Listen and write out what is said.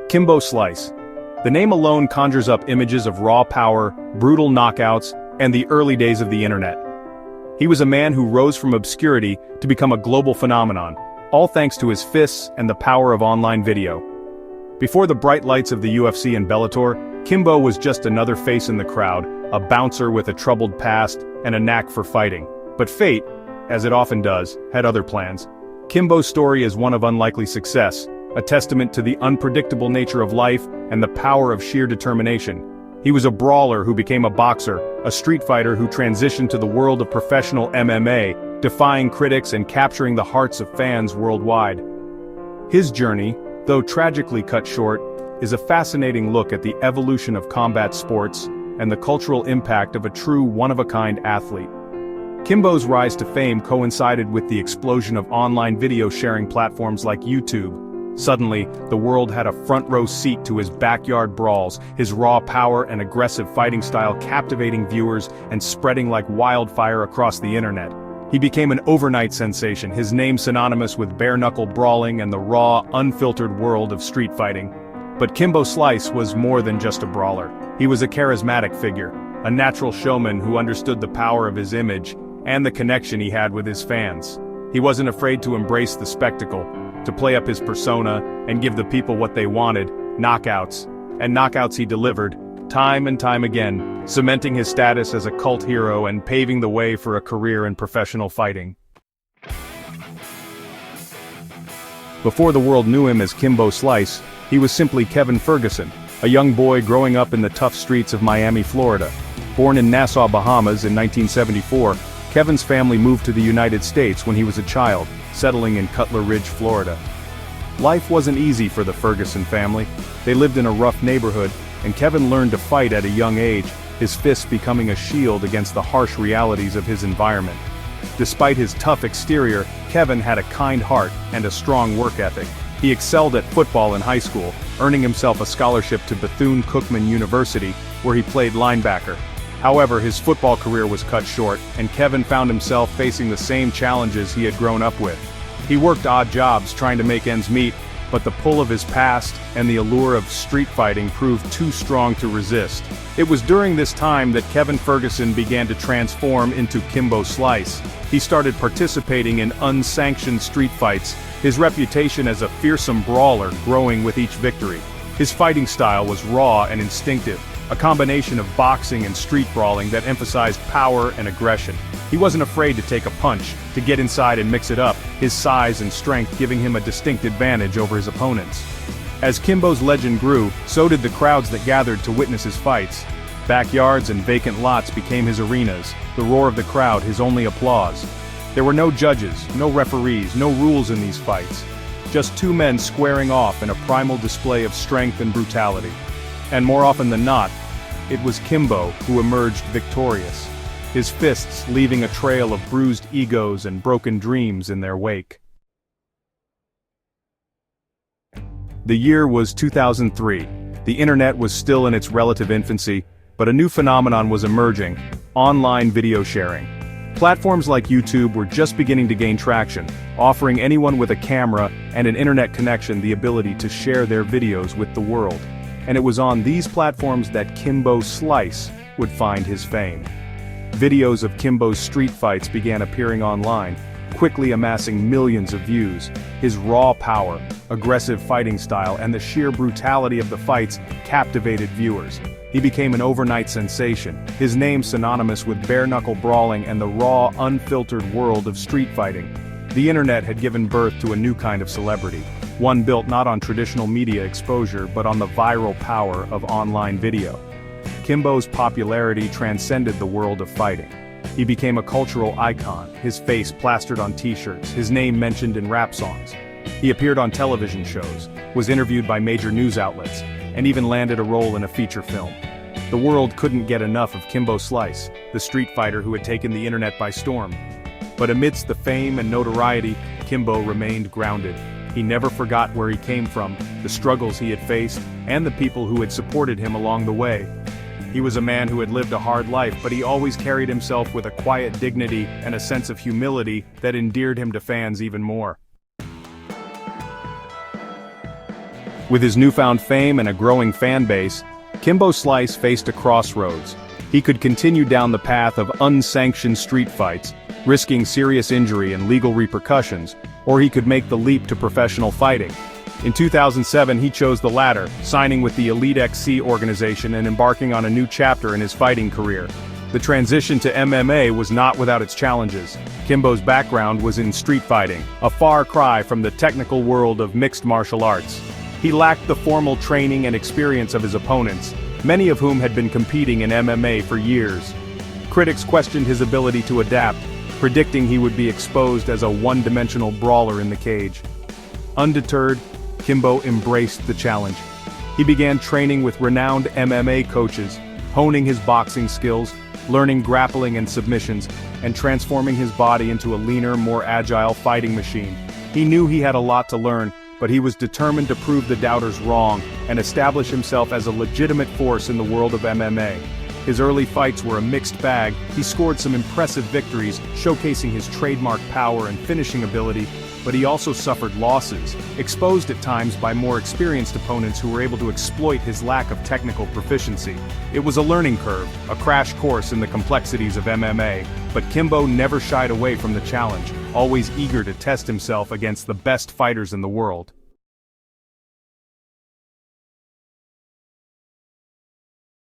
Kimbo Slice. The name alone conjures up images of raw power, brutal knockouts, and the early days of the internet. He was a man who rose from obscurity to become a global phenomenon, all thanks to his fists and the power of online video. Before the bright lights of the UFC and Bellator, Kimbo was just another face in the crowd, a bouncer with a troubled past and a knack for fighting. But fate, as it often does, had other plans. Kimbo's story is one of unlikely success, a testament to the unpredictable nature of life and the power of sheer determination. He was a brawler who became a boxer, a street fighter who transitioned to the world of professional MMA, defying critics and capturing the hearts of fans worldwide. His journey, though tragically cut short, is a fascinating look at the evolution of combat sports and the cultural impact of a true one-of-a-kind athlete. Kimbo's rise to fame coincided with the explosion of online video sharing platforms like YouTube. Suddenly, the world had a front-row seat to his backyard brawls, his raw power and aggressive fighting style captivating viewers and spreading like wildfire across the internet. He became an overnight sensation, his name synonymous with bare-knuckle brawling and the raw, unfiltered world of street fighting. But Kimbo Slice was more than just a brawler. He was a charismatic figure, a natural showman who understood the power of his image and the connection he had with his fans. He wasn't afraid to embrace the spectacle, to play up his persona and give the people what they wanted, knockouts. And knockouts he delivered, time and time again, cementing his status as a cult hero and paving the way for a career in professional fighting. Before the world knew him as Kimbo Slice, he was simply Kevin Ferguson, a young boy growing up in the tough streets of Miami, Florida. Born in Nassau, Bahamas in 1974, Kevin's family moved to the United States when he was a child, settling in Cutler Ridge, Florida. Life wasn't easy for the Ferguson family. They lived in a rough neighborhood, and Kevin learned to fight at a young age, his fists becoming a shield against the harsh realities of his environment. Despite his tough exterior, Kevin had a kind heart and a strong work ethic. He excelled at football in high school, earning himself a scholarship to Bethune-Cookman University, where he played linebacker. However, his football career was cut short, and Kevin found himself facing the same challenges he had grown up with. He worked odd jobs trying to make ends meet, but the pull of his past and the allure of street fighting proved too strong to resist. It was during this time that Kevin Ferguson began to transform into Kimbo Slice. He started participating in unsanctioned street fights, his reputation as a fearsome brawler growing with each victory. His fighting style was raw and instinctive, a combination of boxing and street brawling that emphasized power and aggression. He wasn't afraid to take a punch, to get inside and mix it up, his size and strength giving him a distinct advantage over his opponents. As Kimbo's legend grew, so did the crowds that gathered to witness his fights. Backyards and vacant lots became his arenas, the roar of the crowd his only applause. There were no judges, no referees, no rules in these fights. Just two men squaring off in a primal display of strength and brutality. And more often than not, it was Kimbo who emerged victorious, his fists leaving a trail of bruised egos and broken dreams in their wake. The year was 2003. The internet was still in its relative infancy, but a new phenomenon was emerging: online video sharing. Platforms like YouTube were just beginning to gain traction, offering anyone with a camera and an internet connection the ability to share their videos with the world. And it was on these platforms that Kimbo Slice would find his fame. Videos of Kimbo's street fights began appearing online, quickly amassing millions of views. His raw power, aggressive fighting style, and the sheer brutality of the fights captivated viewers. He became an overnight sensation, his name synonymous with bare-knuckle brawling and the raw, unfiltered world of street fighting. The internet had given birth to a new kind of celebrity, one built not on traditional media exposure but on the viral power of online video. Kimbo's popularity transcended the world of fighting. He became a cultural icon, his face plastered on t-shirts, his name mentioned in rap songs. He appeared on television shows, was interviewed by major news outlets, and even landed a role in a feature film. The world couldn't get enough of Kimbo Slice, the street fighter who had taken the internet by storm. But amidst the fame and notoriety, Kimbo remained grounded. He never forgot where he came from, the struggles he had faced, and the people who had supported him along the way. He was a man who had lived a hard life, but he always carried himself with a quiet dignity and a sense of humility that endeared him to fans even more. With his newfound fame and a growing fan base, Kimbo Slice faced a crossroads. He could continue down the path of unsanctioned street fights, risking serious injury and legal repercussions, or he could make the leap to professional fighting. In 2007 he chose the latter, signing with the Elite XC organization and embarking on a new chapter in his fighting career. The transition to MMA was not without its challenges. Kimbo's background was in street fighting, a far cry from the technical world of mixed martial arts. He lacked the formal training and experience of his opponents, many of whom had been competing in MMA for years. Critics questioned his ability to adapt, predicting he would be exposed as a one-dimensional brawler in the cage. Undeterred, Kimbo embraced the challenge. He began training with renowned MMA coaches, honing his boxing skills, learning grappling and submissions, and transforming his body into a leaner, more agile fighting machine. He knew he had a lot to learn, but he was determined to prove the doubters wrong and establish himself as a legitimate force in the world of MMA. His early fights were a mixed bag. He scored some impressive victories, showcasing his trademark power and finishing ability, but he also suffered losses, exposed at times by more experienced opponents who were able to exploit his lack of technical proficiency. It was a learning curve, a crash course in the complexities of MMA, but Kimbo never shied away from the challenge, always eager to test himself against the best fighters in the world.